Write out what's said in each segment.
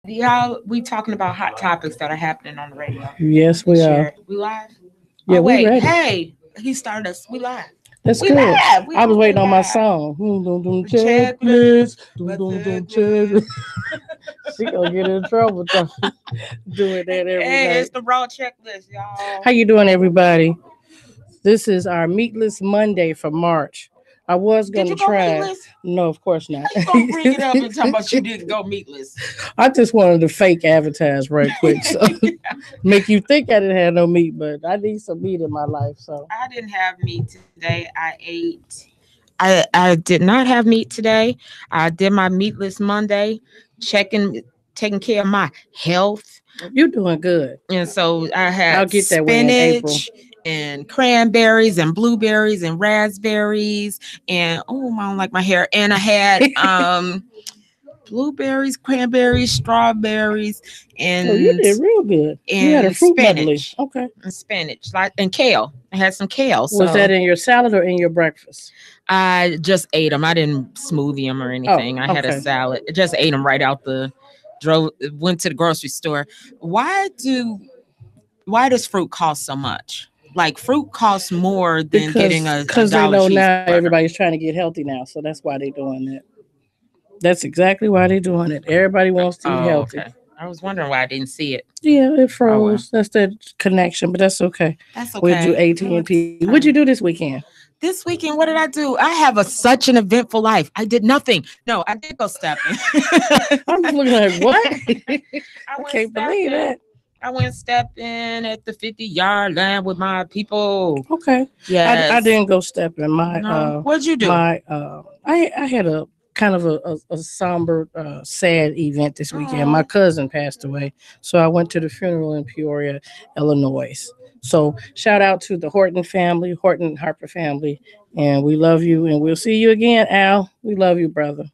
Y'all, we talking about hot topics that are happening on the radio. Yes, we are. We live? Yeah, Oh we wait, ready. hey, he started us. We live. That's We good. live. We I was waiting already on my live. song. Dum, dum, dum, Checklist. checklist. Dum, What's dum, dum, it? checklist. She gonna get in trouble though. Doing that every Hey, night. it's the raw checklist, y'all. How you doing, everybody? This is our Meatless Monday for March. I was Did gonna you go try. meatless? No, of course not. How you gonna bring it up and talk about you didn't go meatless? I just wanted to fake advertise right quick, so make you think I didn't have no meat, but I need some meat in my life. So I didn't have meat today. I ate. I did not have meat today. I did my meatless Monday, taking care of my health. you're doing good. And so I I'll had get that way in April. spinach and cranberries and blueberries and raspberries and oh, I don't like my hair. And I had blueberries, cranberries, strawberries, Oh, you and did real good. You had a and fruit medley. spinach. Okay. And spinach, like and kale. I had some kale. Was that in your salad or in your breakfast? I just ate them. I didn't smoothie them or anything. I had a okay. salad. I just ate them right out the went to the grocery store. Why does fruit cost so much? Like fruit costs more than getting a Because they dollar know now cheeseburger. everybody's trying to get healthy now, so that's why they're doing that. That's exactly why they're doing it. Everybody wants to eat healthy. Okay. I was wondering why I didn't see it. Yeah, it froze. Oh, well. That's that connection, but that's okay. That's okay. We'll do AT&T. What'd you do this weekend? This weekend, what did I do? I have such an eventful life. I did nothing. No, I did go stepping. I'm just looking like, what? I went can't believe stepping. that. I went stepping at the 50-yard line with my people. Okay. Yes. I didn't go stepping. What'd you do? I had a kind of a somber, sad event this weekend. My cousin passed away, so I went to the funeral in Peoria, Illinois. So shout out to the Horton family, Horton Harper family, and we love you, and we'll see you again, Al. We love you, brother.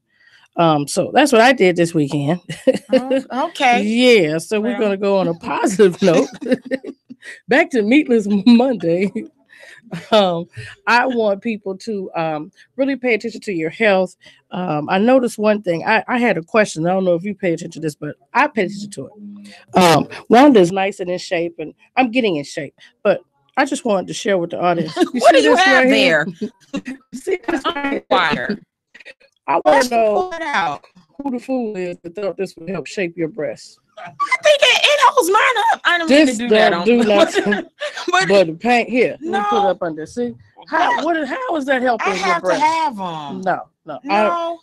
So that's what I did this weekend. Okay. Yeah, so we're gonna go on a positive note. Back to Meatless Monday. I want people to really pay attention to your health. I noticed one thing. I had a question. I don't know if you pay attention to this, but I pay attention to it. Rhonda's nice and in shape, and I'm getting in shape. But I just wanted to share with the audience. What do you have there? See this right Wire. I want to know Pull it out. who the fool is that thought this would help shape your breasts. I think it holds mine up. I don't mean to do that on. Do not. But the paint here. No. Let me put it up under. See how is that helping I your have to breasts? have them. No.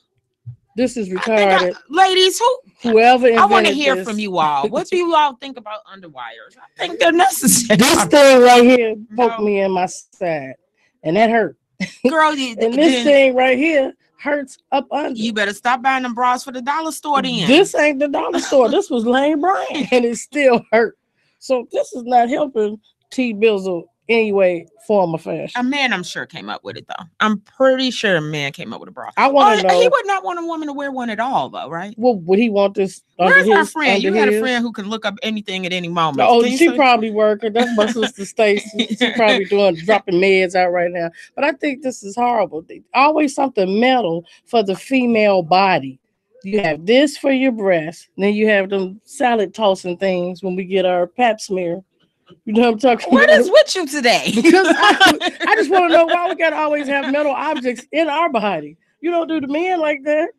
This is retarded. Ladies, Whoever invented I want to hear this, from you all. What do you all think about underwires? I think they're necessary. This thing right here poked me in my side, and that hurt. Girl, and this thing right here hurts up under. You better stop buying them bras for the dollar store then. This ain't the dollar store. This was Lane Bryant, and it still hurt. So this is not helping T. Bizzle any way, form, or fashion. A man, I'm sure, came up with it, though. I'm pretty sure a man came up with a bra. I want to know. He would not want a woman to wear one at all, though, right? Well, would he want this Where's our friend? You had a friend who can look up anything at any moment. Oh, she probably working. That's my sister Stacy. She probably dropping meds out right now. But I think this is horrible. Always something metal for the female body. You have this for your breast. Then you have them salad tossing things when we get our pap smear. You know what I'm talking about? What is with you today? Because I just want to know why we got to always have metal objects in our body. You don't do the men like that.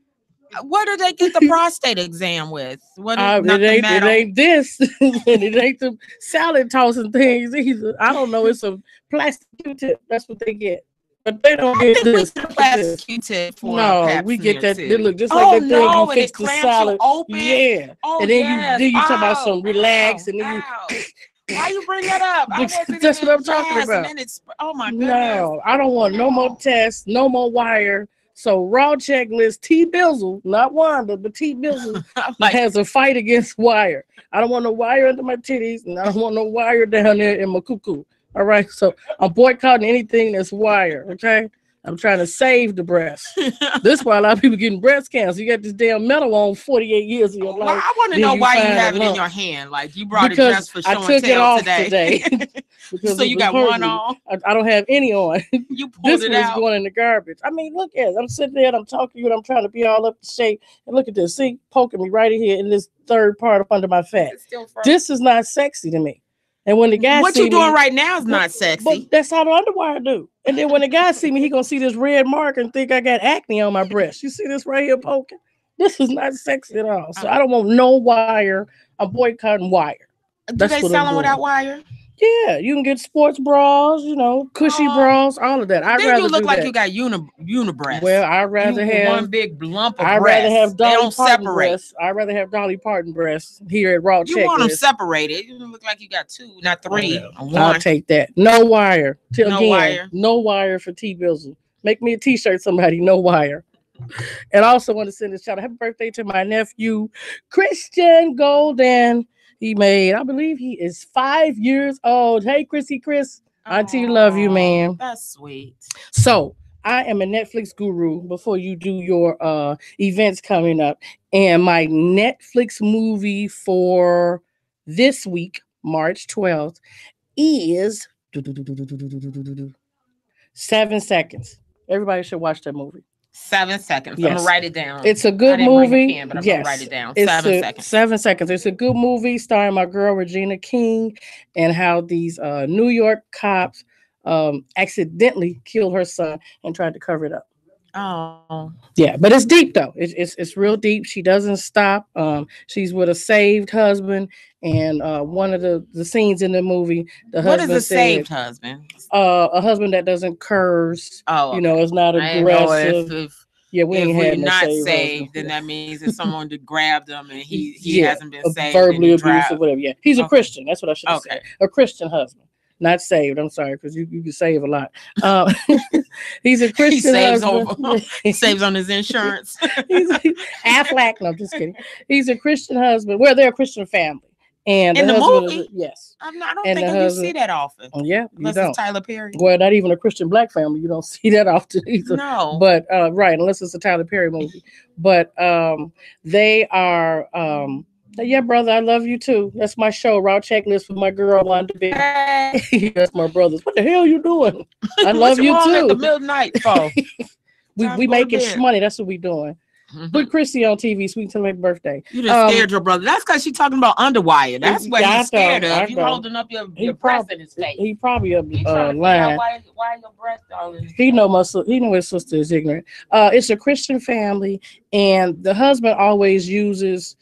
What do they get the prostate exam with? What is it ain't this. And it ain't the salad tossing things either. I don't know. It's a plastic Q-tip. That's what they get. But they don't get this. Plastic Q-tip for no, we get that. They look just like that thing you fix the salad. Open. Yeah. Oh, and then you talk about some relax and then you. Why you bring that up? That's what I'm talking about. And then oh my goodness. No, I don't want no more tests, no more wire. So raw checklist, T. Bizzle, not Wanda, but T. Bizzle has a fight against wire. I don't want no wire under my titties, and I don't want no wire down there in my cuckoo. All right, so I'm boycotting anything that's wire. Okay, I'm trying to save the breast. This is why a lot of people getting breast cancer. You got this damn metal on 48 years of your Well, life. I want to then know why you find a have it in lump. your hand. Like you brought Because it just for I show and took it tell off today. because So it you was got hurting one me. on. I don't have any on. You pulled This it one's out. going in the garbage. I mean, look at it. I'm sitting there and I'm talking to you and I'm trying to be all up to shape. And look at this. See, poking me right in here in this third part up under my fat. It's still frozen. This is not sexy to me. And when the guy What see you doing me, right now is not sexy. but that's how the underwire do. And then when the guy see me, he gonna see this red mark and think I got acne on my breast. You see this right here poking? This is not sexy at all. So I don't want no wire. I'm boycotting wire. Do That's they what sell I'm them doing. without wire? Yeah, you can get sports bras, cushy bras, all of that. I'd Then rather you look do like that. you got unibreast. Well, I'd rather you have one big lump of I'd rather breasts. have They Dolly don't Parton separate. breasts. I'd rather have Dolly Parton breasts here at Raw You want them Checklist. separated. You look like you got two, not three. Okay. Or one. I'll take that. No wire. No wire. No wire for T-Bizzle. Make me a T-shirt, somebody. No wire. And I also want to send a shout out. Happy birthday to my nephew, Christian Golden. I believe he is 5 years old. Hey, Chris. Auntie love you, man. That's sweet. So I am a Netflix guru before you do your events coming up. And my Netflix movie for this week, March 12th, is 7 Seconds. Everybody should watch that movie. 7 seconds. Yes. I'm gonna write it down. It's a good I didn't movie. Bring a pen, but I'm yes. gonna write it down. It's 7 seconds. 7 seconds. It's a good movie starring my girl Regina King and how these New York cops accidentally killed her son and tried to cover it up. Oh. Yeah, but it's deep though. It's real deep. She doesn't stop. She's with a saved husband, and one of the scenes in the movie, the what husband is a saved husband? A husband that doesn't curse. Oh, okay. Is not aggressive. If we ain't had no not saved, saved then that means it's someone that grabbed him and he hasn't been saved. Verbally abusive, whatever. Yeah, he's a Christian. That's what I should have said. A Christian husband. Not saved. I'm sorry, because you can save a lot. He's a Christian husband. He saves on his insurance. He's Affleck. No, I'm just kidding. He's a Christian husband. Well, they're a Christian family. And in the movie? Yes. I don't think you see that often. Yeah, unless it's Tyler Perry. Well, not even a Christian black family. You don't see that often either. No. But, right, unless it's a Tyler Perry movie. But they are... yeah, brother, I love you too. That's my show, Raw Checklist with my girl Wanda B. Hey. That's my brothers. What the hell you doing? I love you too. At the midnight for? we making money. That's what we doing. Mm-hmm. Put Chrissy on TV so we can celebrate birthday. You just scared your brother. That's because she's talking about underwire. That's what he's scared of. You holding up your breast in his face. He probably lying. Why your breast all in his He know his sister is ignorant. It's a Christian family, and the husband always uses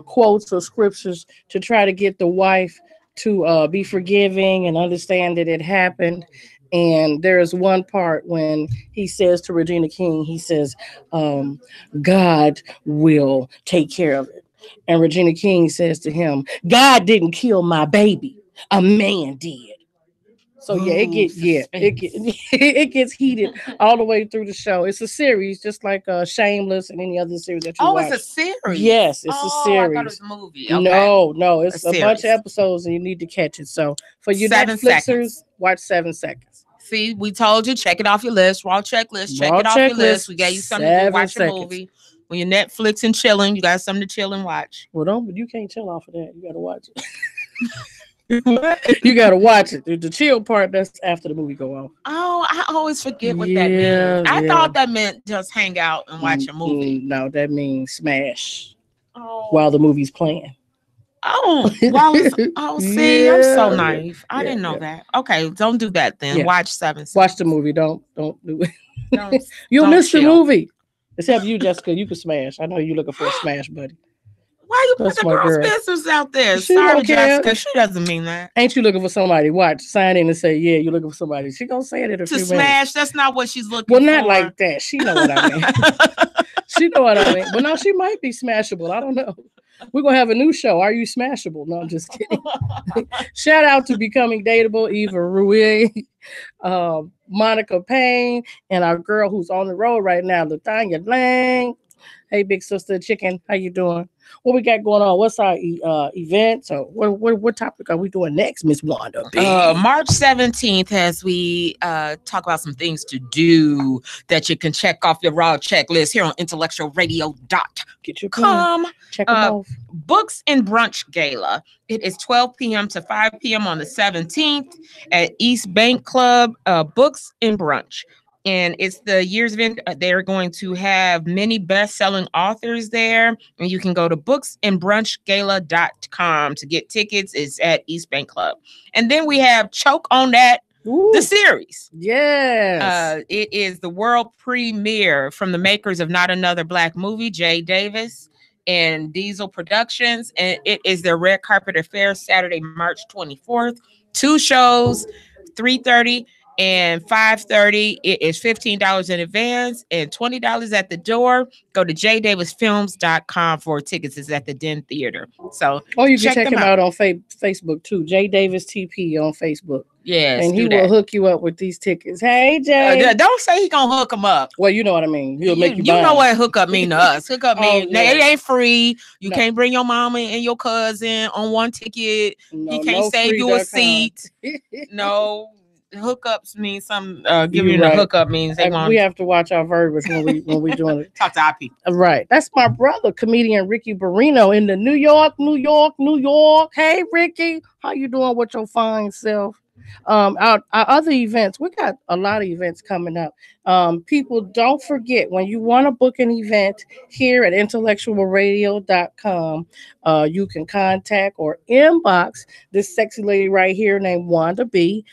quotes or scriptures to try to get the wife to be forgiving and understand that it happened. And there is one part when he says to Regina King, he says, God will take care of it. And Regina King says to him, God didn't kill my baby. A man did. So yeah, it gets heated all the way through the show. It's a series, just like Shameless and any other series that you watch. It's a series. Yes, it's a series. I thought it was a movie. Okay. No, it's a bunch of episodes, and you need to catch it. So for you Netflixers, watch 7 seconds. See, we told you, check it off your list. Raw Checklist, check it off your list. We gave you something to watch a movie. When you're Netflix and chilling, you got something to chill and watch. Well, you can't chill off of that. You got to watch it. You gotta watch it. The chill part, that's after the movie go off. Oh, I always forget what that means. I thought that meant just hang out and watch a movie. No, that means smash while the movie's playing. See, I'm so naive. I didn't know that. Okay, don't do that then. Watch 7 seconds. Watch the movie. Don't do it. You'll miss the movie. Except you, Jessica. You can smash. I know you're looking for a smash buddy. Why you put the girl's business out there? Sorry, Jessica. She doesn't mean that. Ain't you looking for somebody? Watch, sign in and say, yeah, you're looking for somebody. She gonna say it in a few minutes. To smash, that's not what she's looking for. Well, not like that. She know what I mean. She know what I mean. But no, she might be smashable. I don't know. We're gonna have a new show. Are you smashable? No, I'm just kidding. Shout out to Becoming Dateable, Eva Rui, Monica Payne, and our girl who's on the road right now, Latanya Lang. Hey, big sister chicken, how you doing? What we got going on? What's our events? Or what topic are we doing next, Miss Wanda B? March 17th, as we talk about some things to do that you can check off your raw checklist here on Get your pen. intellectualradio.com. Check them off. Books and Brunch Gala. It is 12 p.m. to 5 p.m. on the 17th at East Bank Club, Books and Brunch. And it's the year's event. They're going to have many best-selling authors there. And you can go to booksandbrunchgala.com to get tickets. It's at East Bank Club. And then we have Choke on That, the series. Yes. It is the world premiere from the makers of Not Another Black Movie, Jay Davis and Diesel Productions. And it is their red carpet affair, Saturday, March 24th. 2 shows, 3:30 and 5:30. It is $15 in advance and $20 at the door. Go to jdavisfilms.com for tickets. It's at the Den Theater. So, you can check him out on Facebook too. J Davis TP on Facebook. Yes, and he will hook you up with these tickets. Hey, Jay. Don't say he gonna hook them up. Well, you know what I mean. He'll make you buy know what hook up mean to us. Hook up mean it ain't free. You No. can't bring your mama and your cousin on one ticket. No, He can't save you a seat. No. Hookups mean some giving you a hookup means they want. We have to watch our verbiage when we doing it. Talk to our people. Right. That's my brother, comedian Ricky Barrino in the New York. Hey, Ricky, how you doing with your fine self? Our other events, we got a lot of events coming up. People, don't forget, when you want to book an event here at IntellectualRadio.com, you can contact or inbox this sexy lady right here named Wanda B.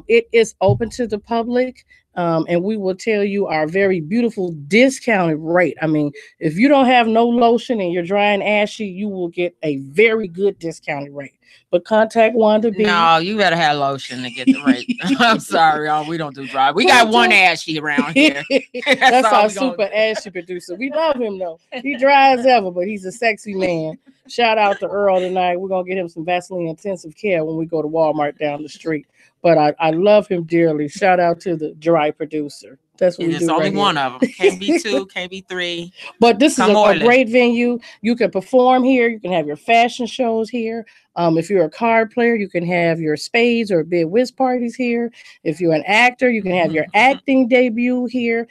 It is open to the public. And we will tell you our very beautiful discounted rate. I mean, if you don't have no lotion and you're dry and ashy, you will get a very good discounted rate. But contact Wanda B. No, you better have lotion to get the rate. I'm sorry, we don't do dry. We got one ashy around here. That's our super ashy producer. We love him though. He dry as ever, but he's a sexy man. Shout out to Earl tonight. We're gonna get him some Vaseline intensive care when we go to Walmart down the street. But I love him dearly. Shout out to the dry producer. That's what we do. It's only right one here. of them. Can't be 2, can't be 3. But this is a great venue. You can perform here. You can have your fashion shows here. If you're a card player, you can have your spades or bid whist parties here. If you're an actor, you can have your acting debut here.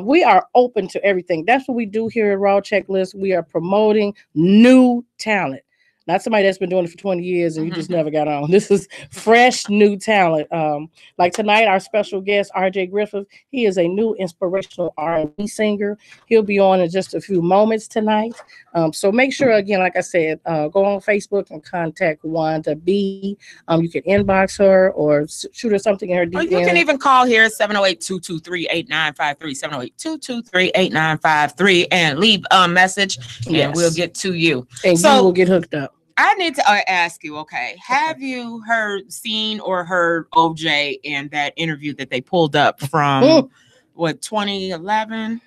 We are open to everything. That's what we do here at Raw Checklist. We are promoting new talent. Not somebody that's been doing it for 20 years and you just never got on. This is fresh, new talent. Like tonight, our special guest, RJ Griffith, he is a new inspirational R&B singer. He'll be on in just a few moments tonight. So make sure, again, like I said, go on Facebook and contact Wanda B. You can inbox her or shoot her something in her DM. Or you can even call here, 708-223-8953, 708-223-8953, and leave a message, and we'll get to you. And you will get hooked up. I need to ask you, have you seen or heard OJ in that interview that they pulled up from, 2011?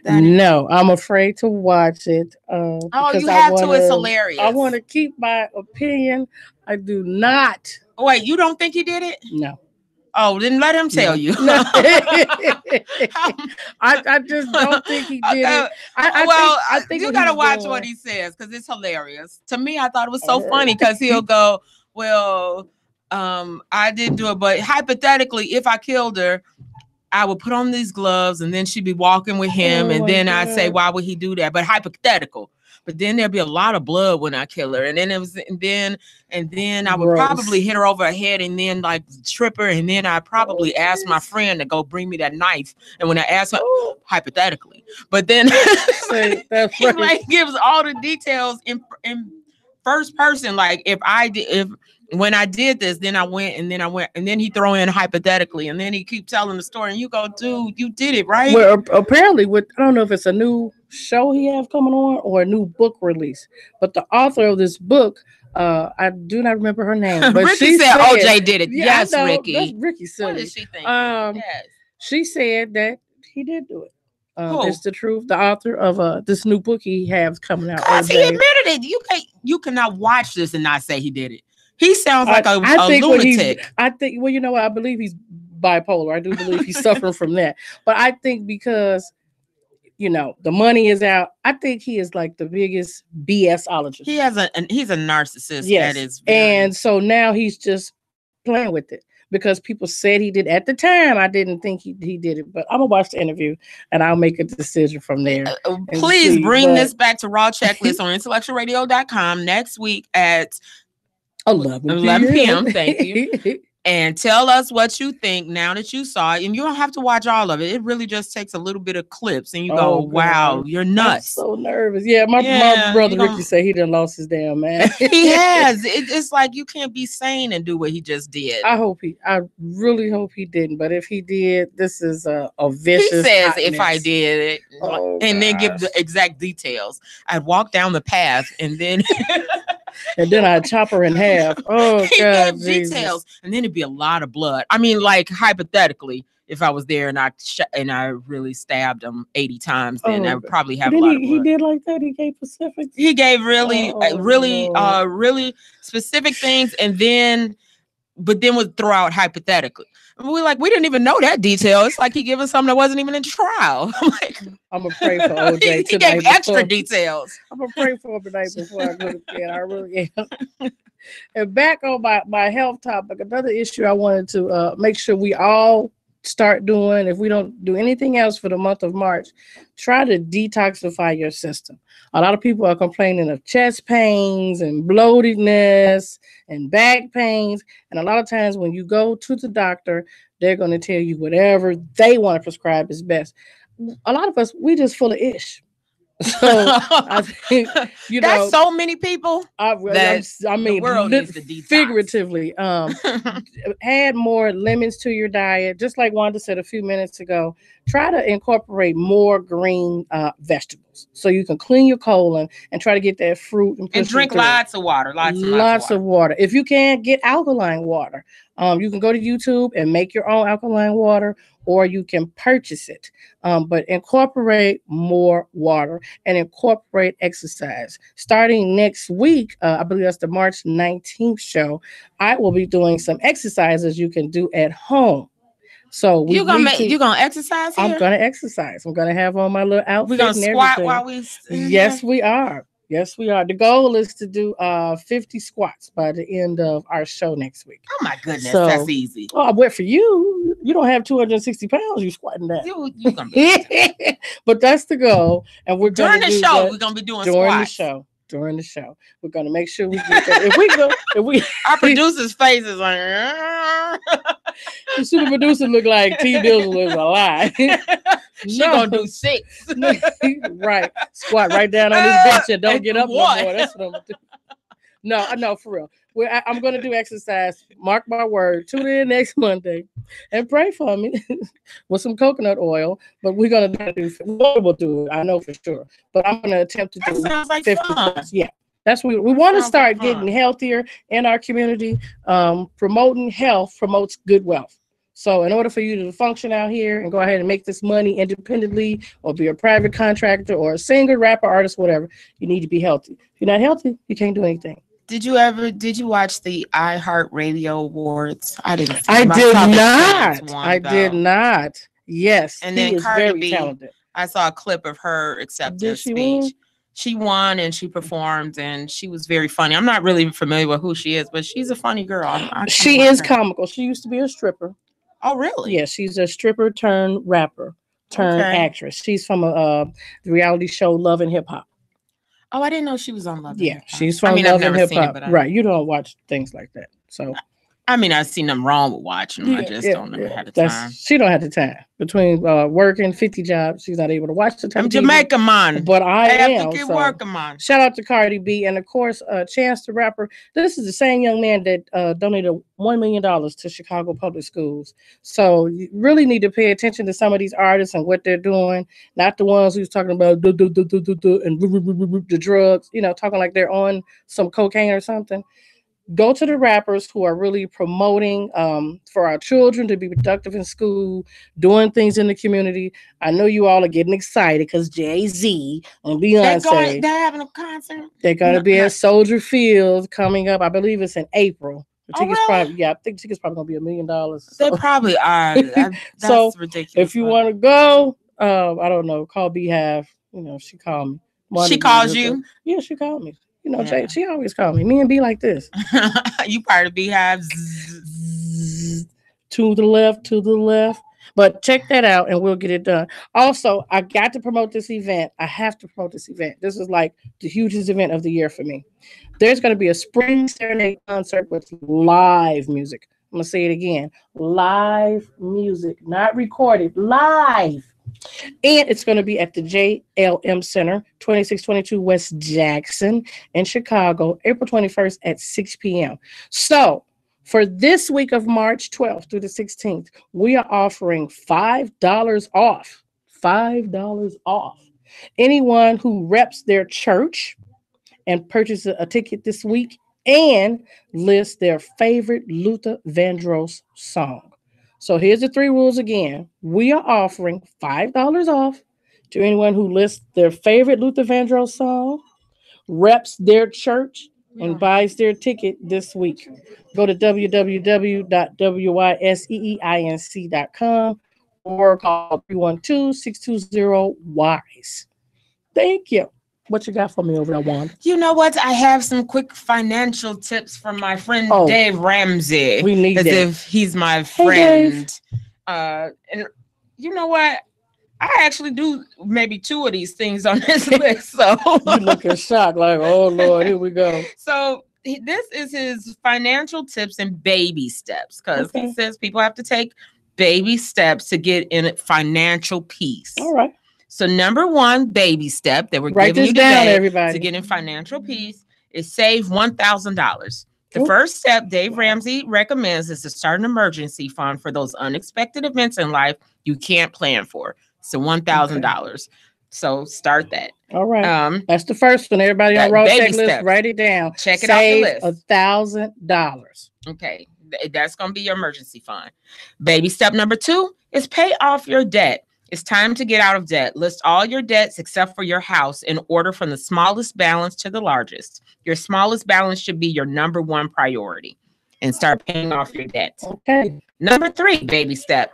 No, I'm afraid to watch it. You have to. It's hilarious. I want to keep my opinion. I do not. Oh, wait, you don't think he did it? No. Oh, then let him tell you. No. I just don't think he did it. I think you gotta watch what he says because it's hilarious. To me, I thought it was so funny because he'll go, "Well, I didn't do it, but hypothetically, if I killed her, I would put on these gloves, and then she'd be walking with him, and then I'd say, why would he do that? But hypothetical." But then there'd be a lot of blood when I kill her. And then I would probably hit her over her head and then like trip her. And then I'd probably ask my friend to go bring me that knife. And when I asked her, hypothetically, but then he like gives all the details in first person. Like when I did this, then I went, and then he throw in hypothetically, and then he keep telling the story, and you go, dude, you did it, right? Well, apparently, I don't know if it's a new show he have coming on or a new book release, but the author of this book, I do not remember her name, but Ricky said OJ did it. Yeah, yes, Ricky. That's Ricky silly. What did she think? Yes. She said that he did do it. It's the truth. The author of this new book he has coming out. Because he admitted it. You cannot watch this and not say he did it. He sounds like a lunatic. I think, well, you know what? I believe he's bipolar. I do believe he's suffering from that. But I think because the money is out. I think he is like the biggest BSologist. He's a narcissist. Yes. That is and so now he's just playing with it because people said he did. At the time, I didn't think he did it, but I'm gonna watch the interview and I'll make a decision from there. Please bring this back to Raw Checklist on IntellectualRadio.com next week at 11 p.m. Thank you. And tell us what you think now that you saw it. And you don't have to watch all of it. It really just takes a little bit of clips and you go, wow, you're nuts. I'm so nervous. Yeah, my brother Ricky said he done lost his damn man. He has. It's like you can't be sane and do what he just did. I really hope he didn't. But if he did, this is a vicious. He says, hotness. if I did it, and then give the exact details. I'd walk down the path and then... and then I'd chop her in half. Oh, he God. Gave details. And then it'd be a lot of blood. I mean, like, hypothetically, if I was there and I really stabbed him 80 times, then I would probably have a lot of blood. He did like that? He gave specifics? He gave really specific things, but then would throw out hypothetically. We didn't even know that detail. It's like he gave us something that wasn't even in trial. I'm gonna pray for OJ. He gave extra details. I'm gonna pray for him tonight before I go to bed. I really am. And back on my health topic, another issue I wanted to make sure we all start doing, if we don't do anything else for the month of March, try to detoxify your system. A lot of people are complaining of chest pains and bloatedness and back pains. And a lot of times when you go to the doctor, they're going to tell you whatever they want to prescribe is best. A lot of us, we just full of ish. So I think, that's so many people. I mean, the world needs to detox. Figuratively, add more lemons to your diet. Just like Wanda said a few minutes ago, try to incorporate more green vegetables so you can clean your colon and try to get that fruit and drink lots of water. Lots of water. If you can't get alkaline water, you can go to YouTube and make your own alkaline water, or you can purchase it. But incorporate more water and incorporate exercise. Starting next week, I believe that's the March 19th show, I will be doing some exercises you can do at home. So you're gonna exercise here? I'm gonna exercise. I'm gonna have on my little outfit. We're gonna squat while we. Yes, we are. Yes, we are. The goal is to do 50 squats by the end of our show next week. Oh my goodness, that's easy. Oh, but for you, you don't have 260 pounds. You squatting that. You gonna be but that's the goal, and we're during the show. We're gonna be doing squats. During the show, we're gonna make sure we get that. If we our producer's face is like. The super producer look like T. Dizzle is alive. She gonna do 6. Right. Squat right down on this bench and don't get up no more. That's what I'm gonna do. No, for real. I'm gonna do exercise. Mark my word. Tune in next Monday and pray for me with some coconut oil. But we're gonna do. We'll do it. I know for sure. But I'm gonna attempt to do 50 fun. Yeah. That's what we want to start getting healthier in our community. Promoting health promotes good wealth. So in order for you to function out here and go ahead and make this money independently, or be a private contractor or a singer, rapper, artist, whatever, you need to be healthy. If you're not healthy, you can't do anything. Did you watch the iHeartRadio Awards? I did not. Yes. And then Cardi B, talented. I saw a clip of her acceptance speech. Win? She won and she performed and she was very funny. I'm not really familiar with who she is, but she's a funny girl. She is comical. She used to be a stripper. Oh, really? Yeah, she's a stripper turned rapper turned actress. She's from the reality show Love and Hip Hop. Oh, I didn't know she was on Love and Hip Hop. She's from Love and Hip Hop. Right, you don't watch things like that. So I mean, I've seen them wrong with watching them. I just don't know how the time. She don't have the time. Between working 50 jobs, she's not able to watch the time. I'm Jamaican, man. But I am. Have to keep working, man. Shout out to Cardi B. And, of course, Chance the Rapper. This is the same young man that donated $1 million to Chicago public schools. So you really need to pay attention to some of these artists and what they're doing. Not the ones who's talking about and the drugs, talking like they're on some cocaine or something. Go to the rappers who are really promoting for our children to be productive in school, doing things in the community. I know you all are getting excited because Jay-Z and Beyonce. They're having a concert. They're going to be at Soldier Field coming up. I believe it's in April. The tickets probably, I think the tickets probably going to be $1 million. So. They probably are. That's so ridiculous. If you want to go, I don't know, call Beehive. She called me. She calls you? Yeah, she called me. Yeah. She always called me. Me and B like this. You part of Beehive. To the left, to the left. But check that out and we'll get it done. Also, I got to promote this event. I have to promote this event. This is like the hugest event of the year for me. There's going to be a spring serenade concert with live music. I'm going to say it again. Live music, not recorded, live. And it's going to be at the JLM Center, 2622 West Jackson in Chicago, April 21st at 6 p.m. So for this week of March 12th through the 16th, we are offering $5 off. $5 off. Anyone who reps their church and purchases a ticket this week and lists their favorite Luther Vandross song. So here's the 3 rules again. We are offering $5 off to anyone who lists their favorite Luther Vandross song, reps their church, and buys their ticket this week. Go to www.wiseinc.com or call 312-620-WISE. Thank you. What you got for me over there, Wanda? You know what? I have some quick financial tips from my friend Dave Ramsey. We need as that. if he's my friend. And you know what? I actually do maybe 2 of these things on this list. So you looking shocked, like, oh Lord, here we go. So this is his financial tips and baby steps, because he says people have to take baby steps to get in financial peace. All right. So number 1 baby step that we're giving you today to get in financial peace is save $1,000. The first step Dave Ramsey recommends is to start an emergency fund for those unexpected events in life you can't plan for. So $1,000. So start that. All right. That's the first one. Everybody on road checklist, write it down. Check it off the list. $1,000. Okay. That's going to be your emergency fund. Baby step number 2 is pay off your debt. It's time to get out of debt. List all your debts except for your house in order from the smallest balance to the largest. Your smallest balance should be your number 1 priority, and start paying off your debt. Okay. Number 3, baby step.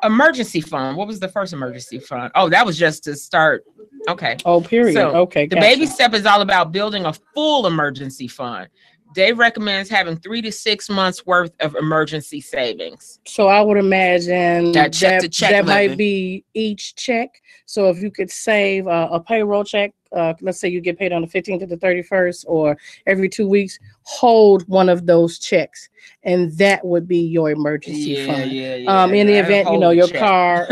Emergency fund. What was the first emergency fund? Oh, that was just to start. Okay. Oh, period. So okay. The baby step is all about building a full emergency fund. Dave recommends having 3 to 6 months worth of emergency savings. So I would imagine that might be each check. So if you could save a payroll check, let's say you get paid on the 15th to the 31st or every 2 weeks, hold one of those checks. And that would be your emergency fund. In the event, your car,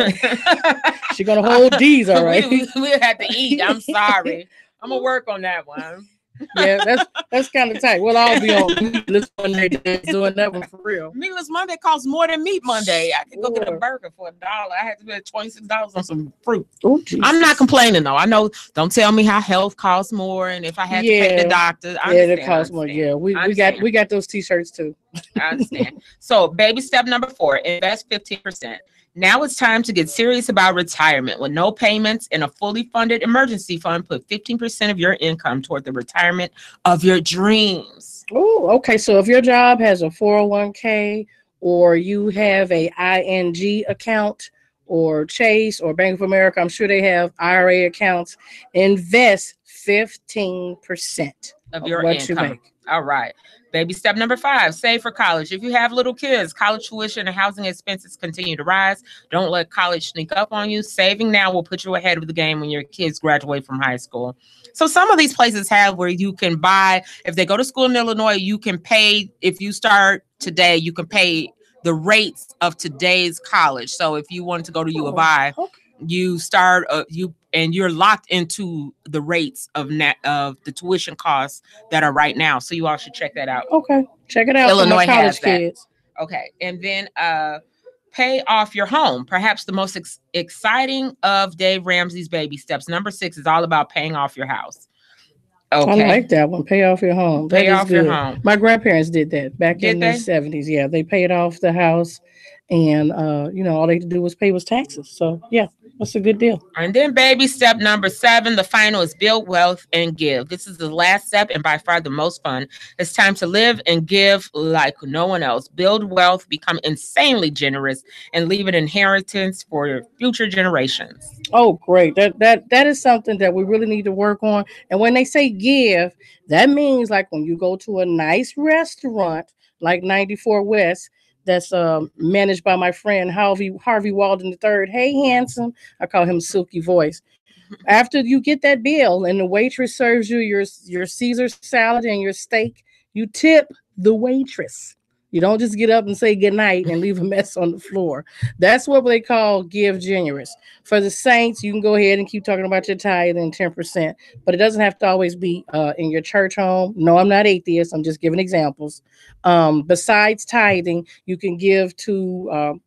she's going to hold these, all right? We'll have to eat. I'm sorry. I'm going to work on that one. Yeah, that's kind of tight. We'll all be on Meatless Monday doing that one for real. Meatless Monday costs more than Meat Monday. I could go get a burger for $1. I had to spend $26 on some fruit. Oh, I'm not complaining though. I know. Don't tell me how health costs more, and if I had to pay the doctor, it costs more. Yeah, we got those T-shirts too. I understand. So, baby step number 4: invest 15%. Now it's time to get serious about retirement. With no payments and a fully funded emergency fund, put 15% of your income toward the retirement of your dreams. Oh, okay. So if your job has a 401k or you have a ING account or Chase or Bank of America, I'm sure they have IRA accounts, invest 15% of your income. All right. Baby step number 5, save for college. If you have little kids, college tuition and housing expenses continue to rise. Don't let college sneak up on you. Saving now will put you ahead of the game when your kids graduate from high school. So some of these places have where you can buy, if they go to school in Illinois, you can pay, if you start today, you can pay the rates of today's college. So if you wanted to go to U of I, you start you're locked into the rates of the tuition costs that are right now. So you all should check that out. Okay, check it out. Illinois has that. Okay, and then pay off your home. Perhaps the most exciting of Dave Ramsey's baby steps. Number 6 is all about paying off your house. Okay, I like that one. Pay off your home. Pay off your home. My grandparents did that back in the 70s. Yeah, they paid off the house, and all they had to do was pay taxes. So yeah. That's a good deal. And then baby step number 7, the final, is build wealth and give. This is the last step and by far the most fun. It's time to live and give like no one else. Build wealth, become insanely generous, and leave an inheritance for your future generations. Oh, great. That is something that we really need to work on. And when they say give, that means like when you go to a nice restaurant like 94 West, that's managed by my friend Harvey Walden III. Hey, handsome. I call him Silky Voice. After you get that bill and the waitress serves you your Caesar salad and your steak, you tip the waitress. You don't just get up and say goodnight and leave a mess on the floor. That's what they call give generous. For the saints, you can go ahead and keep talking about your tithe and 10%, but it doesn't have to always be in your church home. No, I'm not atheist. I'm just giving examples. Besides tithing, you can give to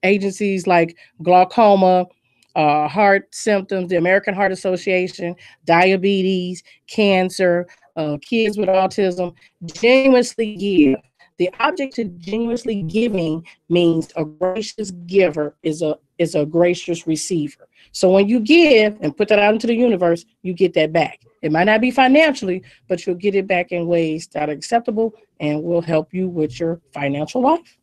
agencies like glaucoma, heart symptoms, the American Heart Association, diabetes, cancer, kids with autism. Genuinely give. The object to genuinely giving means a gracious giver is a gracious receiver. So when you give and put that out into the universe, you get that back. It might not be financially, but you'll get it back in ways that are acceptable and will help you with your financial life.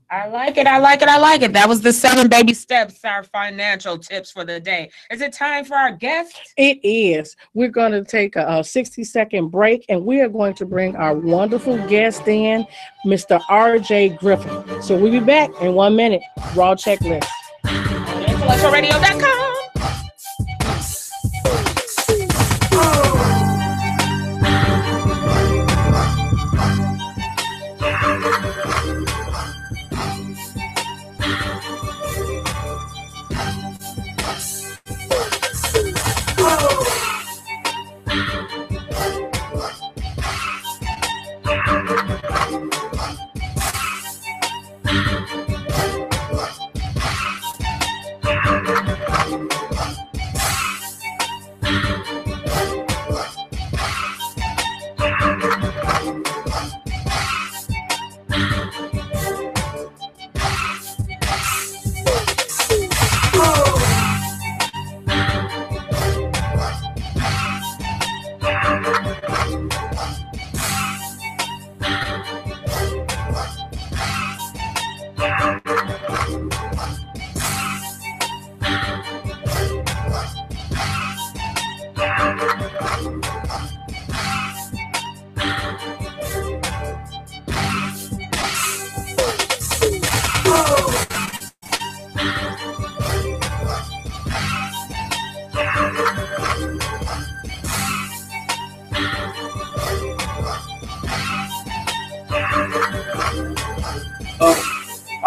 I like it. I like it. I like it. That was the 7 baby steps, our financial tips for the day. Is it time for our guest? It is. We're going to take a 60-second break, and we are going to bring our wonderful guest in, Mr. RJ Griffin. So we'll be back in 1 minute. Raw checklist. IntellectualRadio.com.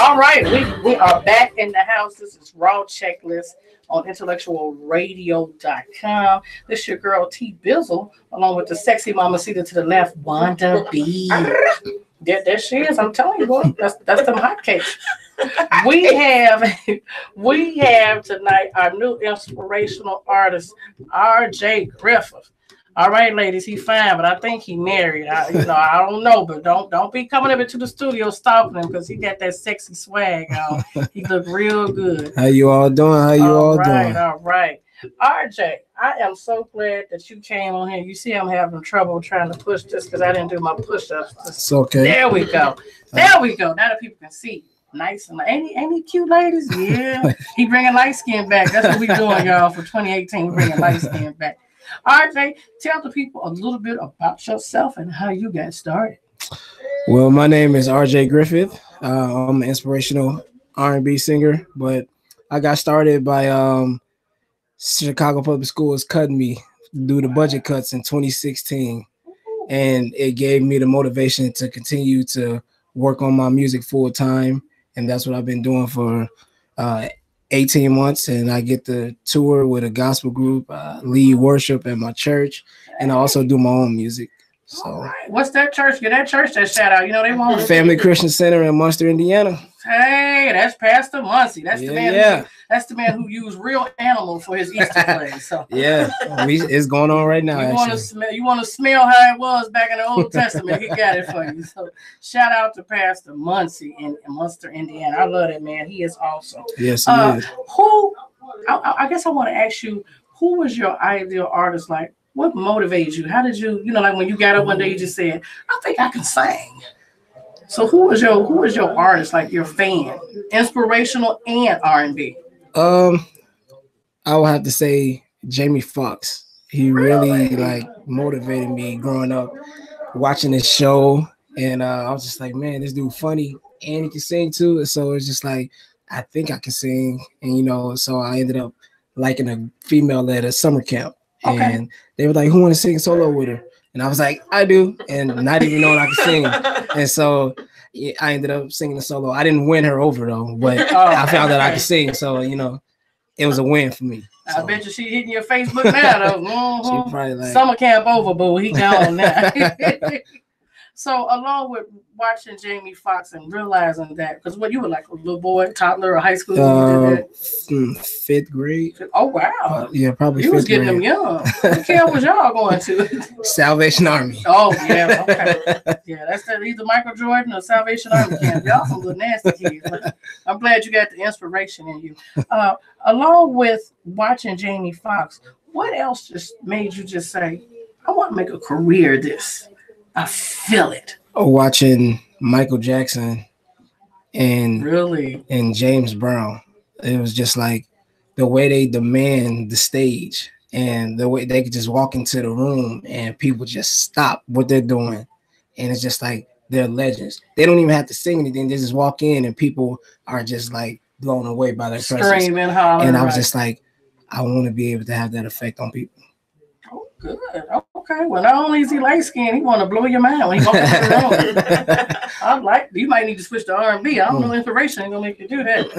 All right, we are back in the house. This is Raw Checklist on IntellectualRadio.com. This is your girl T Bizzle, along with the sexy mamacita to the left, Wanda B. There she is. I'm telling you, boy, that's them hotcakes. We have tonight our new inspirational artist, RJ Griffith. All right, ladies, he fine, but I think he married. I don't know, but don't be coming up into the studio stalking him because he got that sexy swag on. He look real good. How you all doing? How you all doing? All right. RJ, I am so glad that you came on here. You see, I'm having trouble trying to push this because I didn't do my push-ups. It's okay. There we go. There we go. Now that people can see. Nice and ain't he cute, ladies? Yeah. He bringing light skin back. That's what we doing, y'all, for 2018. We're bringing light skin back. RJ, tell the people a little bit about yourself and how you got started. Well, my name is RJ Griffith. I'm an inspirational R&B singer, but I got started by Chicago Public Schools cutting me due to budget cuts in 2016, and it gave me the motivation to continue to work on my music full time, and that's what I've been doing for 18 months, and I get to tour with a gospel group, lead worship at my church, and I also do my own music. So, right. What's that church? Get that church that shout out. You know they want Family Christian Center in Munster, Indiana. Hey, that's Pastor Muncie. That's the man. Yeah. That's the man who used real animals for his Easter plays. So yeah, it's going on right now. You want to smell how it was back in the Old Testament? He got it for you. So shout out to Pastor Muncie in Munster, Indiana. I love that man. He is awesome. Yes, he is. I guess I want to ask you, who was your ideal artist? Like, what motivated you? How did you, like when you got up one day, you just said, I think I can sing. So who was your artist, like your fan, inspirational and R&B? I would have to say Jamie Foxx. He really like motivated me growing up, watching this show, and I was just like, man, this dude funny and he can sing too. So it's just like, I think I can sing, and so I ended up liking a female at a summer camp, and they were like, who want to sing solo with her? And I was like, I do, and not even knowing I could sing. And so I ended up singing the solo. I didn't win her over though, but I found that I could sing. So, it was a win for me. So. I bet you she hitting your Facebook now though. Mm-hmm. She probably like, summer camp over, boo. He gone now. So along with watching Jamie Foxx and realizing that, because what you were like a little boy, toddler, or high school? Fifth grade. Oh wow! Yeah, probably. You was getting them young. What camp was y'all going to? Salvation Army. Oh yeah, okay. Yeah, that's either Michael Jordan or Salvation Army camp. Y'all some little nasty kids. But I'm glad you got the inspiration in you. Along with watching Jamie Foxx, what else just made you just say, I want to make a career of this? I feel it. Watching Michael Jackson and James Brown, it was just like the way they demand the stage and the way they could just walk into the room and people just stop what they're doing, and it's just like they're legends. They don't even have to sing anything; they just walk in and people are just like blown away by their presence. Screaming, hollering, and I was just like, I want to be able to have that effect on people. Oh, good. Okay. Well, not only is he light skinned, he want to blow your mind when he walks into the room. I'm like, you might need to switch to R&B. I don't know, inspiration ain't gonna make you do that.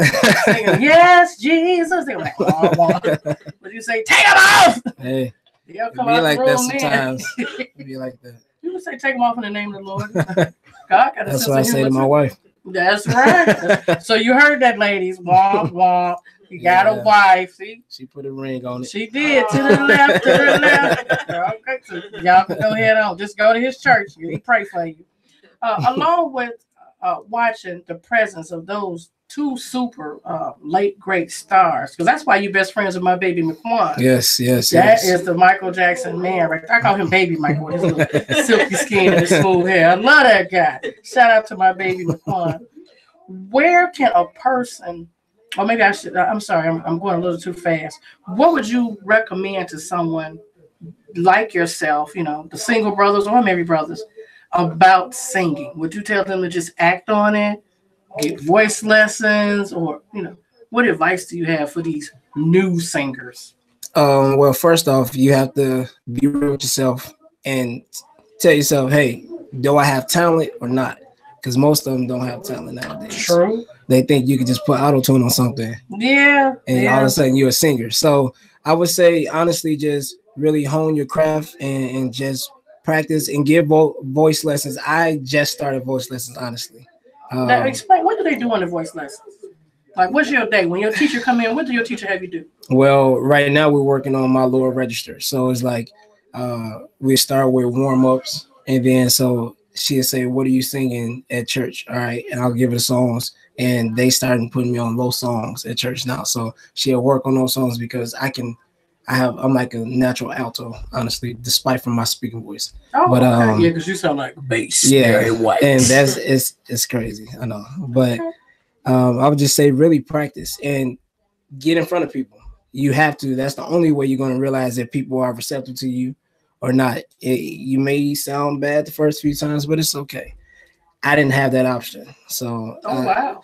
Singing, yes, Jesus. They're like, wah, wah. But you say, take him off. Hey, they'll come out like that sometimes. Be like that. You would say, take him off in the name of the Lord. God got a That's what I say to my wife. That's right. So you heard that, ladies. Wah, wah. You got a wife, see? She put a ring on it. She did, to the left, to the left. Okay, so y'all can go ahead on. Just go to his church. He pray for you. Along with watching the presence of those two super late great stars, because that's why you best friends with my baby McQuan. Yes. That is the Michael Jackson man. Right? I call him Baby Michael with his little silky skin and his smooth hair. I love that guy. Shout out to my baby McQuan. Where can a person... Or maybe I should, I'm sorry, I'm going a little too fast. What would you recommend to someone like yourself, the single brothers or maybe brothers, about singing? Would you tell them to just act on it, get voice lessons, or, what advice do you have for these new singers? Well, first off, you have to be real with yourself and tell yourself, hey, do I have talent or not? Because most of them don't have talent nowadays. True. They think you can just put auto-tune on something. Yeah. And all of a sudden you're a singer. So I would say, honestly, just really hone your craft and just practice and give voice lessons. I just started voice lessons, honestly. Now explain, what do they do on the voice lessons? Like, what's your day? When your teacher come in, what do your teacher have you do? Well, right now we're working on my lower register. So it's like we start with warm-ups, and then so she'll say, what are you singing at church? All right. And I'll give her the songs. And they started putting me on low songs at church now. So she'll work on those songs because I'm like a natural alto, honestly, despite from my speaking voice. Oh, but yeah, because you sound like bass. Yeah, White. And it's crazy. I know. But I would just say really practice and get in front of people. You have to. That's the only way you're going to realize if people are receptive to you or not. You may sound bad the first few times, but it's okay. I didn't have that option. So wow.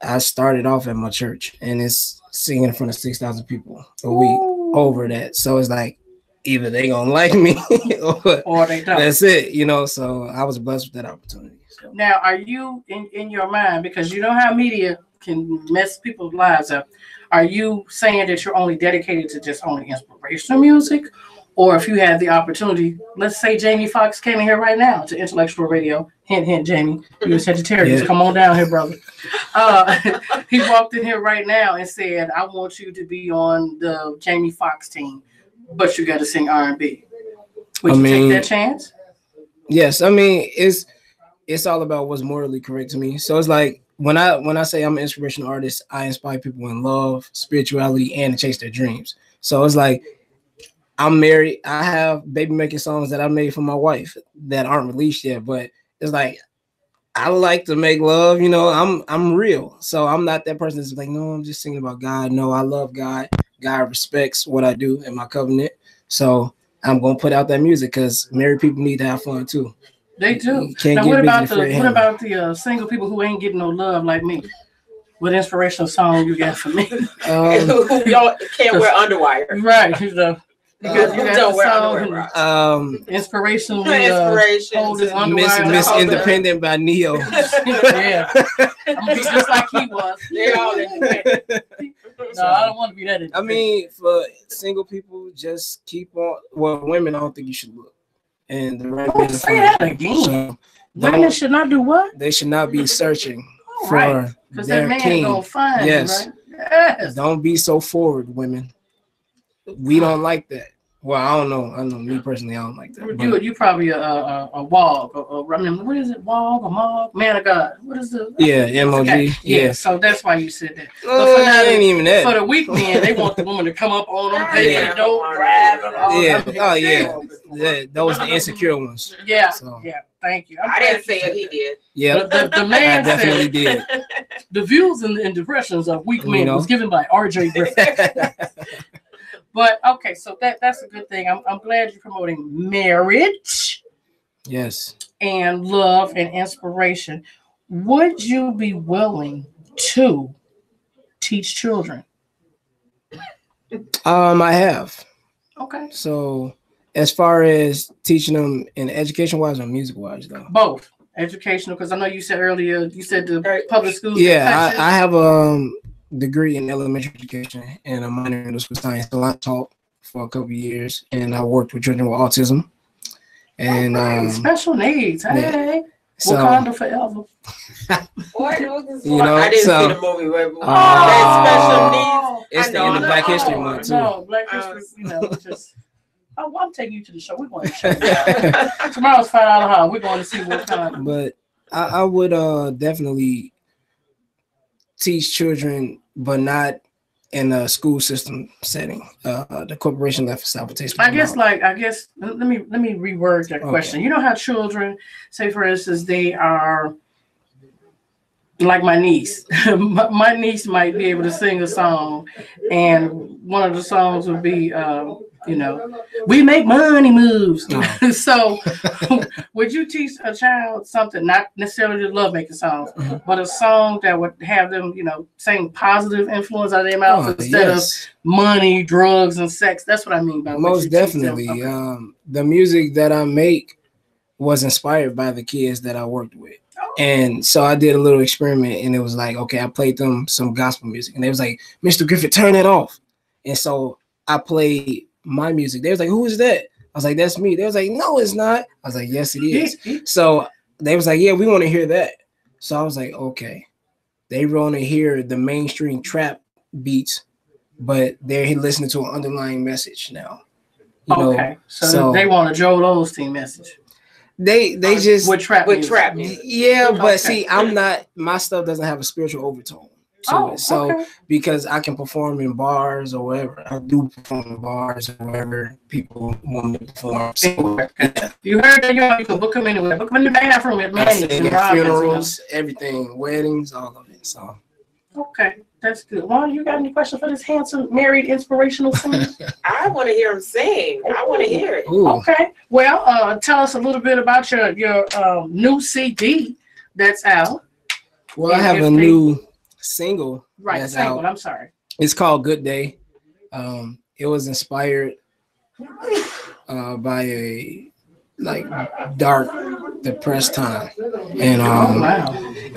I started off at my church, and it's singing in front of 6,000 people a week over that. So it's like either they gonna like me or they don't. That's it, so I was blessed with that opportunity. So. Now, are you in your mind, because you know how media can mess people's lives up, are you saying that you're only dedicated to just only inspirational music, or if you had the opportunity, let's say Jamie Foxx came in here right now to Intellectual Radio. Hint, hint, Jamie. You're a Sagittarius. Yeah. Come on down here, brother. He walked in here right now and said, I want you to be on the Jamie Foxx team, but you got to sing R&B. Would you take that chance? Yes. I mean, it's all about what's morally correct to me. So it's like when I say I'm an inspirational artist, I inspire people in love, spirituality, and to chase their dreams. So it's like I'm married. I have baby making songs that I made for my wife that aren't released yet, but it's like I like to make love. You know, I'm real. So I'm not that person that's like, no, I'm just singing about God. No, I love God. God respects what I do in my covenant. So I'm gonna put out that music because married people need to have fun too. They do. Now, what about the single people who ain't getting no love like me? What inspirational song you got for me? Y'all can't wear underwire. Right. You know, you don't wear underwear. Inspiration. Miss Independent by Neo. Yeah. I'm gonna be just like he was. They're all independent. No, I don't want to be that independent. I mean, for single people, just keep on. Well, women, I don't think you should look. And the right say that again. So women should not do what? They should not be searching for their that king. Gonna find yes. Right? Yes. Don't be so forward, women. We don't like that. Well, I don't know. I know me personally, I don't like that. You probably a wog. I mean, what is it? Wog, a mog, man of God. What is the? Yeah, MOG. Okay. Yeah. So that's why you said that. But for now, ain't even that. For the weak men, they want the woman to come up on them, pay the dope, grab them. Oh yeah. Those are the insecure ones. Yeah. So. Yeah. Thank you. I didn't say it. He did. Yeah. The man definitely did. The views and impressions of weak men was given by RJ Griffith. But okay, so that's a good thing. I'm glad you're promoting marriage. Yes. And love and inspiration. Would you be willing to teach children? I have. Okay. So as far as teaching them in education wise or music wise though? Both. Educational, because I know you said earlier, the public schools. Yeah, I have degree in elementary education and a minor in middle school science. So I taught for a couple of years, and I worked with children with autism and special needs. Hey, so, Wakanda forever. You know, I didn't see the movie where special needs. It's the end of Black History Month too. No, Black History. Just. Oh, I'm taking you to the show. We're going to the show. Tomorrow's $5 high. We're going to see what kind. But I would definitely teach children, but not in a school system setting. The corporation left us out. I guess let me reword that question. You know how children, say for instance, they are like my niece. My niece might be able to sing a song, and one of the songs would be we make money moves. Oh. So would you teach a child something, not necessarily the love making songs, but a song that would have them, saying positive influence out of their mouth instead of money, drugs, and sex? That's what I mean by most definitely. The music that I make was inspired by the kids that I worked with. And so I did a little experiment, and it was like, okay, I played them some gospel music, and they was like, Mr. Griffith, turn it off. And so I played my music. They was like, who is that? I was like, that's me. They was like, no, it's not. I was like, yes, it is. So they was like, yeah, we want to hear that. So I was like, okay. They want to hear the mainstream trap beats, but they're listening to an underlying message now. So they want a Joel Osteen message. They just with trap music. Yeah, but see, I'm not. My stuff doesn't have a spiritual overtone to it. So because I can perform in bars or wherever, I do perform in bars or wherever people want me to perform. So, you heard that? You can book them anywhere. Book them in the bathroom at Manny's, funerals, everything, weddings, all of it. So okay. That's good. Well, you got any questions for this handsome, married, inspirational singer? I want to hear him sing. I want to hear it. Ooh. Okay. Well, tell us a little bit about your new CD that's out. Well, I have a new single. That's out. I'm sorry. It's called Good Day. It was inspired by a dark, depressed time. And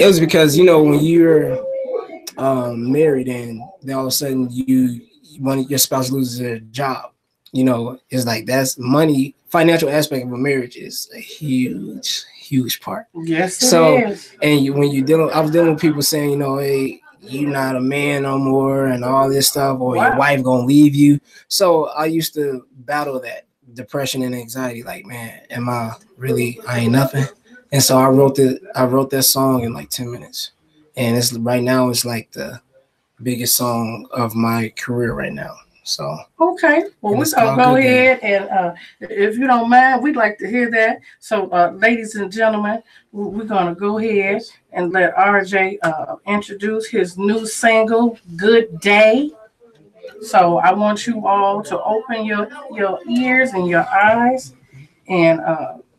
it was because, when you're married and then all of a sudden your spouse loses their job, you know, it's like that's money. Financial aspect of a marriage is a huge part. Yes, so it is. And I was dealing with people saying, you know, hey, you're not a man no more and all this stuff, or your wife gonna leave you. So I used to battle that depression and anxiety, like, man, I ain't nothing. And so I wrote that song in like 10 minutes. And it's right now it's like the biggest song of my career right now. So okay, well, we're gonna go ahead and if you don't mind, we'd like to hear that. So, ladies and gentlemen, we're gonna go ahead and let RJ introduce his new single, "Good Day." So, I want you all to open your ears and your eyes and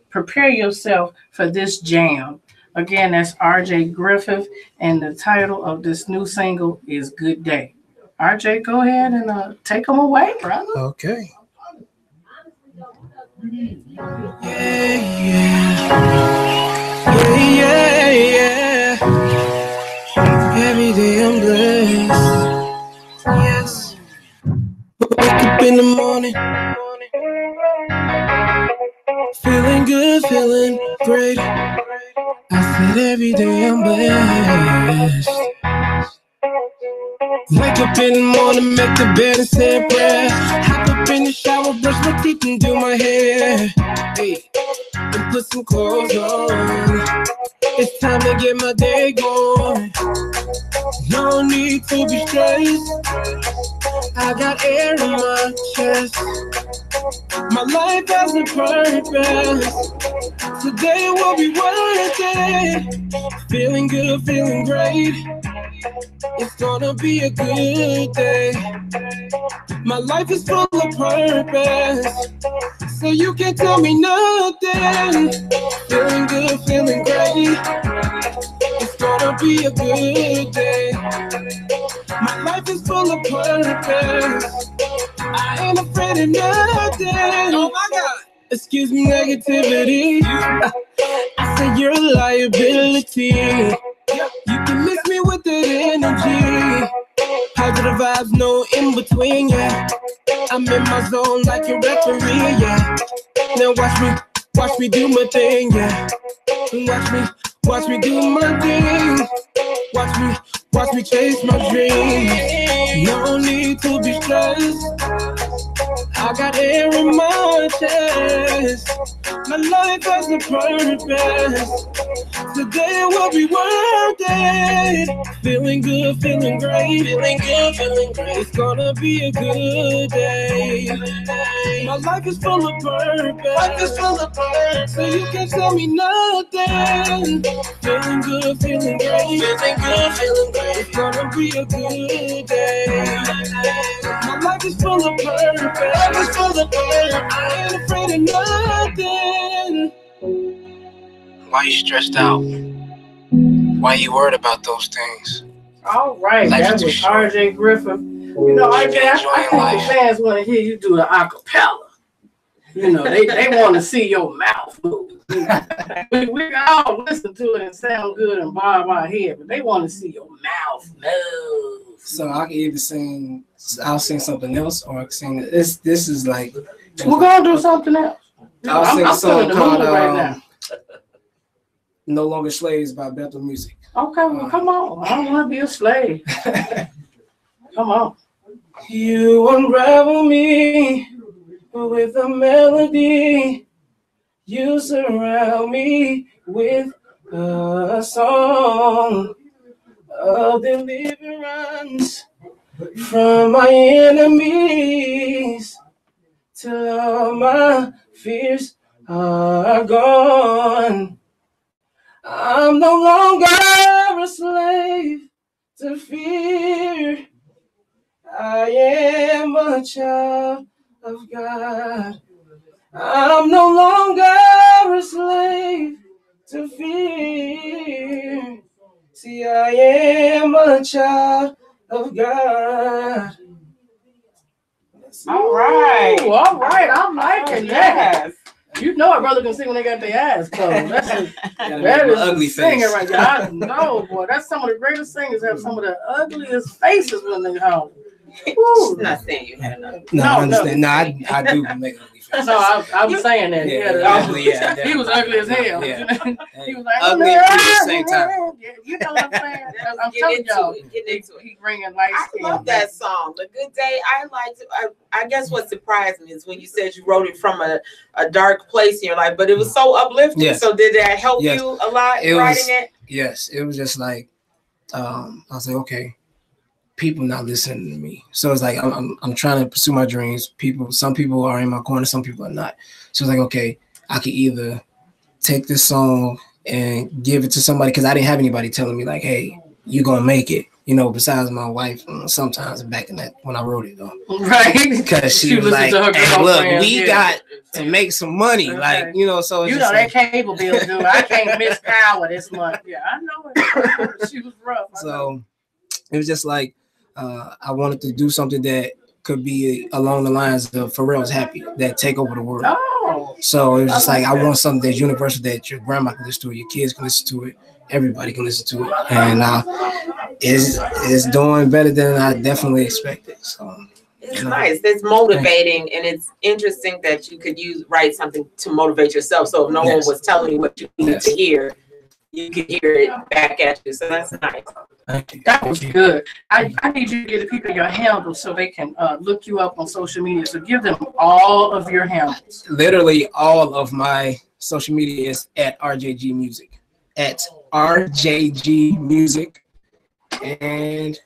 prepare yourself for this jam. Again, that's RJ Griffith, and the title of this new single is "Good Day." RJ, go ahead and take them away, brother. Okay. Yeah. Every day I'm blessed. Yes. Wake up in the morning, feeling good, feeling great. I said every day I'm blessed. Wake up in the morning, make the bed and say a prayer. Hop up in the shower, brush my teeth and do my hair. Hey, and put some clothes on. It's time to get my day going. No need to be stressed. I got air in my chest. My life has a purpose. Today will be worth it. Feeling good, feeling great. It's gonna be a good day. My life is full of purpose, so you can't tell me nothing. Feeling good, feeling great. It's gonna be a good day. My life is full of purpose. I ain't afraid of nothing. Oh my God. Excuse me, negativity. I say you're a liability. You can miss me with that energy. Positive vibes, no in between, yeah. I'm in my zone like a referee, yeah. Now watch me do my thing, yeah. Watch me do my thing. Watch me chase my dream. No need to be stressed. I got air in my chest. My life has a purpose. Today will be worth it. Feeling good, feeling great. Feeling good, feeling great. It's gonna be a good day. My life is full of purpose. Life is full of purpose. So you can't tell me nothing. Feeling good, feeling great. Feeling good, feeling great. It's gonna be a good day. My life is full of purpose. Life is full of purpose. I ain't afraid of nothing. Why you stressed out? Why you worried about those things? All right, that was RJ Griffith. You know, RJ, I think the fans want to hear you do the acapella. You know, they want to see your mouth move. We all listen to it and sound good and bob our head, but they want to see your mouth move. So I can either I'll sing something else, or I can sing this. This is like we're gonna do something else. I'll sing a song called right now. "No Longer Slaves" by Bethel Music. Okay, well, come on. I don't want to be a slave. Come on. You unravel me with a melody. You surround me with a song of deliverance from my enemies, till my fears are gone. I'm no longer a slave to fear. I am a child of God. I'm no longer a slave to fear. See, I am a child of God. All right. I'm liking that. You know a brother can sing when they got their eyes closed. That is ugly singer right there. I know, boy. That's some of the greatest singers have some of the ugliest faces when they home. She's not saying you had enough. No, I understand. No, I do make ugly faces. No, I was saying that. Yeah, he was ugly as hell. Yeah. He was like, ugly at the same time. Yeah, you know what I'm saying? I'm telling y'all, he bringing light skin. I love that song, "The Good Day." I guess what surprised me is when you said you wrote it from a dark place in your life, but it was so uplifting. Yes. So did that help you a lot writing it? Yes, it was just like I was like, okay, people not listening to me. So it's like I'm trying to pursue my dreams. Some people are in my corner, some people are not. So it's like, okay, I could either take this song and give it to somebody, because I didn't have anybody telling me like, hey, you're gonna make it. You know, besides my wife, sometimes back in that when I wrote it though. Right. Because she was like, hey, look, we got to make some money. Okay. Like, you know, so it's you know that cable bill, dude. I can't miss power this month. Yeah, I know it. She was rough. So it was just like I wanted to do something that could be along the lines of Pharrell's Happy, that take over the world. Oh. So it was just like I want something that's universal, that your grandma can listen to it, your kids can listen to it, everybody can listen to it. And it's doing better than I definitely expected. So it's nice. It's motivating, and it's interesting that you could write something to motivate yourself. So if no one was telling you what you need to hear, you could hear it back at you. So that's nice. That was good. I need you to give the people your handles so they can look you up on social media. So give them all of your handles. Literally all of my social media is at RJG Music. At RJG Music. And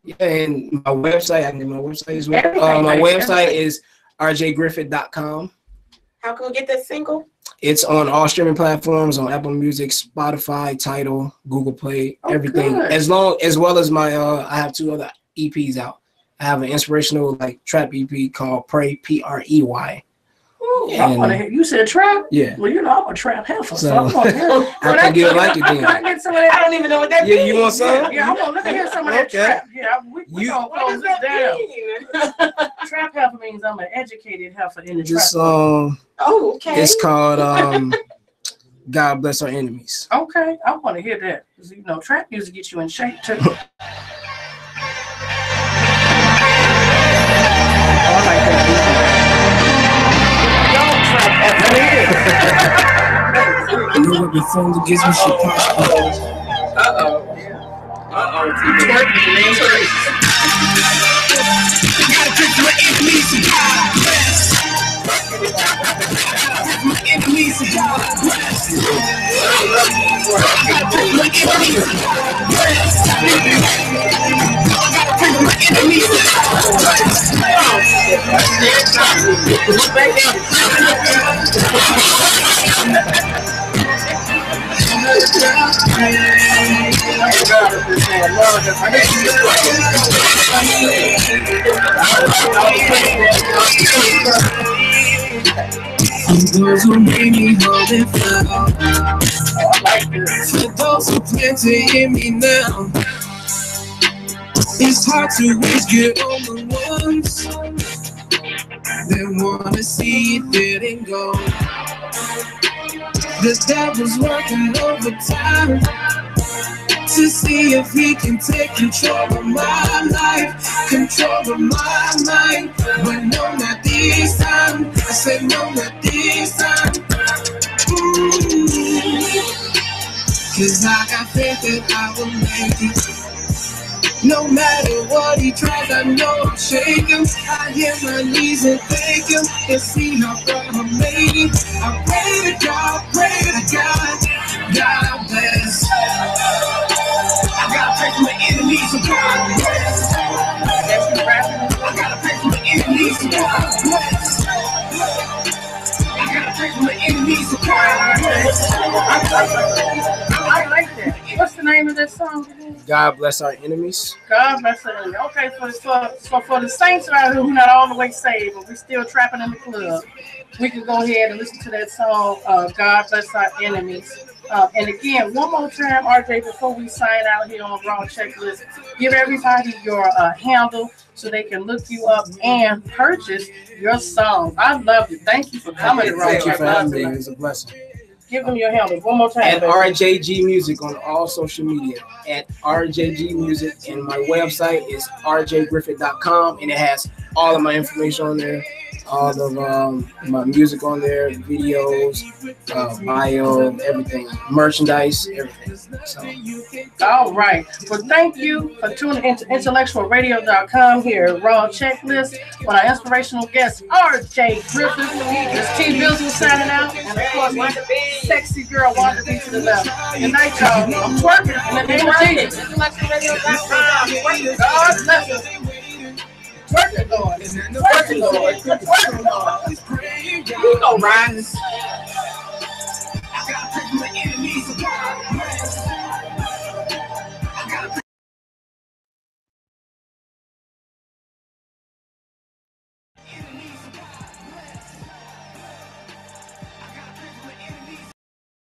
my website, I need my website as well. My website is rjgriffith.com. How can we get this single? It's on all streaming platforms, on Apple Music, Spotify, Tidal, Google Play, everything. Good. As well as my I have 2 other EPs out. I have an inspirational like trap EP called Pray, Prey. I want to hear. You said trap? Yeah. Well, you know I'm a trap heifer, so I want to hear. I can get like it then. I don't even know what that means. Yeah, you want some? Yeah, I want to hear some of that trap. Yeah, we gonna close this down. Trap heifer means I'm an educated heifer in the this trap. Okay. It's called God Bless Our Enemies. Okay, I want to hear that, because you know trap music gets you in shape too. I like that. You know what the phone gives me shit. I gotta pick my enemies and God bless. My enemies and God bless. I gotta pick my enemies and God bless. I gotta pick my enemies and God bless. For those who made me hold it down, for those who plan to hear me now, it's hard to always get on the ones that wanna see it dead and go. The devil's working overtime to see if he can take control of my life, control of my mind. But no, not this time. I said no, not this time. Cause I got faith that I will make it. No matter what he tries, I know I'm shaking. I hit my knees and thank him and see how far I made it. I pray to God, God bless. I gotta pray for my enemies and God bless. I gotta pray for my enemies and God bless. I gotta pray for my enemies and God bless. I like that. What's the name of that song? God Bless Our Enemies. God bless our enemies. Okay, for the saints out here who not all the way saved, but we still trapping in the club, we can go ahead and listen to that song, God Bless Our Enemies. And again, one more time, RJ, before we sign out here on Raw Checklist, give everybody your handle so they can look you up and purchase your song. I love it. Thank you for coming to Raw Checklist. Thank you for having me. It's a blessing. Give them your handle one more time. At RJG Music on all social media. At RJG Music, and my website is rjgriffith.com, and it has all of my information on there, all of my music on there, videos, bio, everything, merchandise, everything. So. All right. Well, thank you for tuning into IntellectualRadio.com here at Raw Checklist with our inspirational guest, RJ Griffith. This T. Bills signing out, and of course, my sexy girl Wanda B to the left. Good night, y'all. I'm twerking in the name of Jesus. IntellectualRadio.com. God bless us. Twerking, Lord. Twerking, Lord. Twerking, Lord. You go, Ryan.